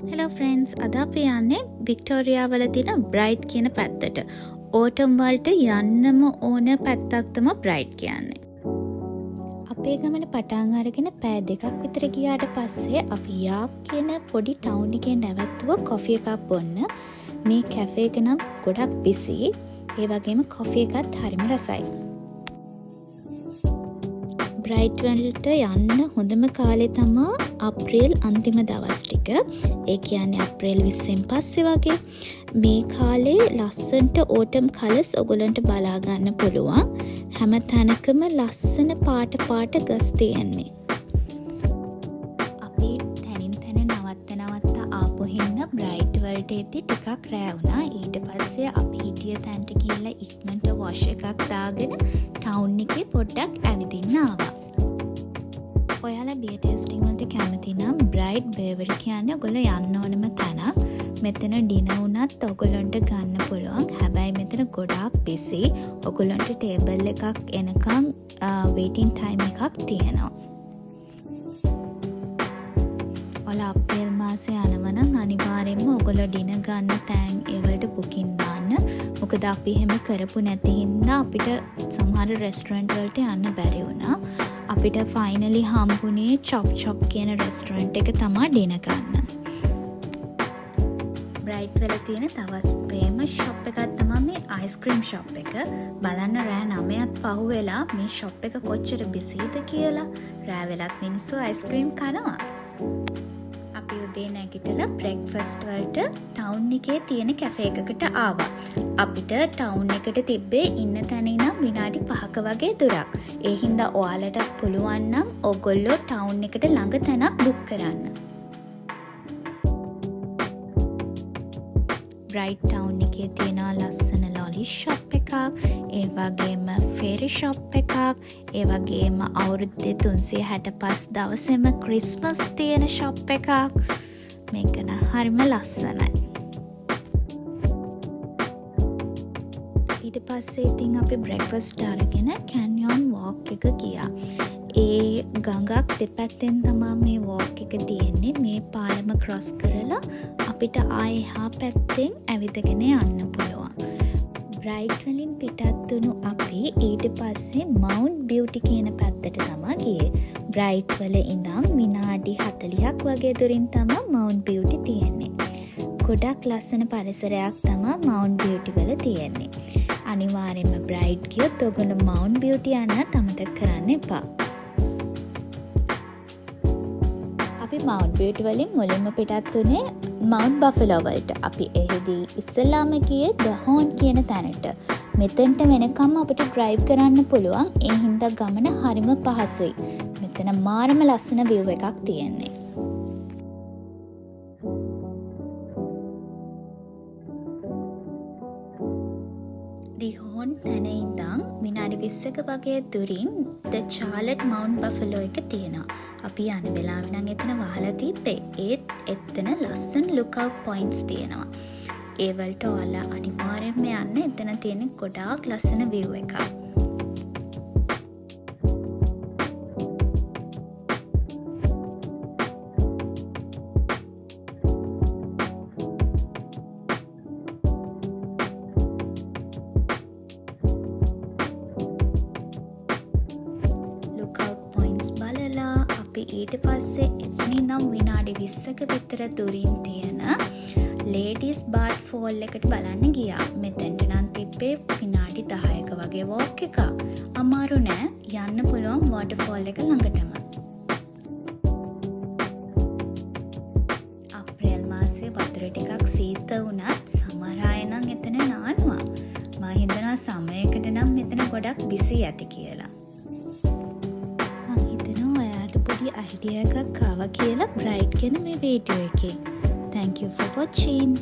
Hello friends, අද අපි යන්නේ වික්ටෝරියා වල තියෙන බ්‍රයිට් කියන පැත්තට. ඕටම් වලට යන්නම ඕන පැත්තක් තමයි බ්‍රයිට් කියන්නේ. අපේ ගමන පටන් අරගෙන පැය දෙකක් විතර ගියාට පස්සේ අපි යාක් කියන පොඩි ටවුන් එකේ නැවතුව කොෆි එකක් බොන්න. මේ කැෆේ එක නම් ගොඩක් බිසි. ඒ වගේම කොෆි එකත් හරිම රසයි. බ්‍රයිට් වලට යන්න හොඳම කාලේ තමයි අප්‍රේල් අන්තිම දවස් ටික. ඒ කියන්නේ අප්‍රේල් 20න් පස්සේ වගේ. මේ කාලේ ලස්සන්ට ඕටම් කලර්ස් ඔයගොල්ලන්ට බලා ගන්න පුළුවන්. හැම තැනකම ලස්සන පාට ගස් තියෙන්නේ. අපි තනින් තන නවත්ත ආපු හින්න බ්‍රයිට් වලට එද්දි ටිකක් රෑ වුණා. ඊට පස්සේ අපි හිටිය තැනට ගිහලා ඉක්මනට වොෂ් එකක් දාගෙන ටවුන් එකේ පොඩ්ඩක් ඇවිදින්න ආවා. ඔයාලා බියර් ටේස්ටිං වලට කැමති නම් බ්‍රයිට් බේවර් කියන්නේ ඔයගොල්ලෝ යන්න ඕනම තැනක්. මෙතන ඩිනර් වුණත් ඔයගොල්ලන්ට ගන්න පුළුවන්. හැබැයි මෙතන ගොඩාක් බිසි. ඔයගොල්ලන්ට ටේබල් එකක් එනකන් වේටින් ටයිම් එකක් තියෙනවා. ඔයාලා අප්‍රේල් මාසේ යනවා නම් අනිවාර්යයෙන්ම ඔයගොල්ලෝ ඩිනර් ගන්න තැන් ඒ වලට බුකින් දාන්න. මොකද අපි එහෙම කරපු නැති හින්දා අපිට සමහර රෙස්ටොරන්ට් වලට යන්න බැරි වුණා. අපිට ෆයිනලි හම්බුනේ චොප් කියන රෙස්ටොරන්ට් එක තමයි ඩිනර් ගන්න. බ්‍රයිට් වල තියෙන තවත් ෆේමස් ෂොප් එකක් තමයි මේ අයිස්ක්‍රීම් ෂොප් එක. බලන්න රෑ 9ත් පහුවෙලා මේ ෂොප් එක කොච්චර බිසිද කියලා. රෑ වෙලත් මිනිස්සු අයිස්ක්‍රීම් කනවා. අපි උදේ නැගිටලා බ්‍රෙක්ෆාස්ට් වලට ටවුන් එකේ තියෙන කැෆේ එකකට ආවා. අපිට ටවුන් එකට තිබ්බේ ඉන්න තැන ඉඳන් විනාඩි 5ක වගේ දුරක්. ඒ හින්දා ඔයාලටත් පුළුවන් නම් ඔයගොල්ලෝ ටවුන් එකට ළඟ තැනක් බුක් කරන්න. බ්‍රයිට් ටවුන් එකේ තියෙන ලස්සන ලොලි ෂොප් එකක්, ඒ වගේම ෆෙරි ෂොප් එකක්, ඒ වගේම අවුරුද්දේ 365 දවසෙම ක්‍රිස්මස් තියෙන ෂොප් එකක්. මේක නම් හරිම ලස්සනයි. ඊට පස්සේ ඉතින් අපි බ්‍රෙක්ෆාස්ට් අරගෙන කැන්යොන් වොක් එක ගියා. ඒ ගඟක් දෙපැත්තෙන් තමයි මේ වොක් එක තියෙන්නේ. මේ පාලම ක්‍රොස් කරලා අපිට ආයේ එහා පැත්තෙන් ඇවිදගෙන යන්න පුළුවන්. බ්‍රයිට් වලින් පිටත් වුණු අපි ඊට පස්සේ මවුන්ට් බියුටි කියන පැත්තට තමයි ගියේ. බ්‍රයිට් වල ඉඳන් විනාඩි 40ක් වගේ දුරින් තමයි මවුන්ට් බියුටි තියෙන්නේ. ගොඩක් ලස්සන පරිසරයක් තමයි මවුන්ට් බියුටි වල තියෙන්නේ. අනිවාර්යයෙන්ම බ්‍රයිට් ගියොත් ඔයගොල්ලෝ මවුන්ට් බියුටි යන්නත් අමතක කරන්න එපා. අපි මවුන්ට් බියුටි වලින් මුලින්ම පිටත් වුණේ මවුන්ට් බෆලෝ වලට. අපි එහිදී ඉස්සෙල්ලාම ගියේ ද හෝන් කියන තැනට. මෙතෙන්ට වෙනකම් අපිට ඩ්‍රයිව් කරන්න පුළුවන්. ඒ හින්දා ගමන හරිම පහසුයි. මෙතන මාරම ලස්සන view එකක් තියෙන්නේ. ඩි හෝන් තැන ඉඳන් විනාඩි 20ක වගේ දුරින් ද චාලට් මවුන්ට් බෆලෝ එක තියෙනවා. අපි යන වෙලාවෙ නම් එතන වහලා තිබ්බේ. ඒත් එතන ලස්සන ලුක්අවුට් පොයින්ට්ස් තියෙනවා. ඒ වලට ඔයාලා අනිවාර්යයෙන්ම යන්න. එතන තියෙන ගොඩාක් ලස්සන view එකක්. ඊට පස්සේ එතනින් නම් විනාඩි 20ක විතර දුරින් තියෙන ලේඩීස් බාත් ෆෝල් එකට බලන්න ගියා. මෙතෙන්ට නම් තිබ්බේ විනාඩි 10ක වගේ වොක් එකක්. අමාරු නෑ, යන්න පුළුවන් වෝටර්ෆෝල් එක ළඟටම. අප්‍රේල් මාසේ වතුර ටිකක් සීත වුණත් සමහර අය නම් එතන නානවා. මම හිතනවා සමයකට නම් මෙතන ගොඩක් බිසි ඇති කියලා. අයිඩියා එකක් ආවා කියලා බ්‍රයිට් කියන මේ වීඩියෝ එකේ. Thank you for watching.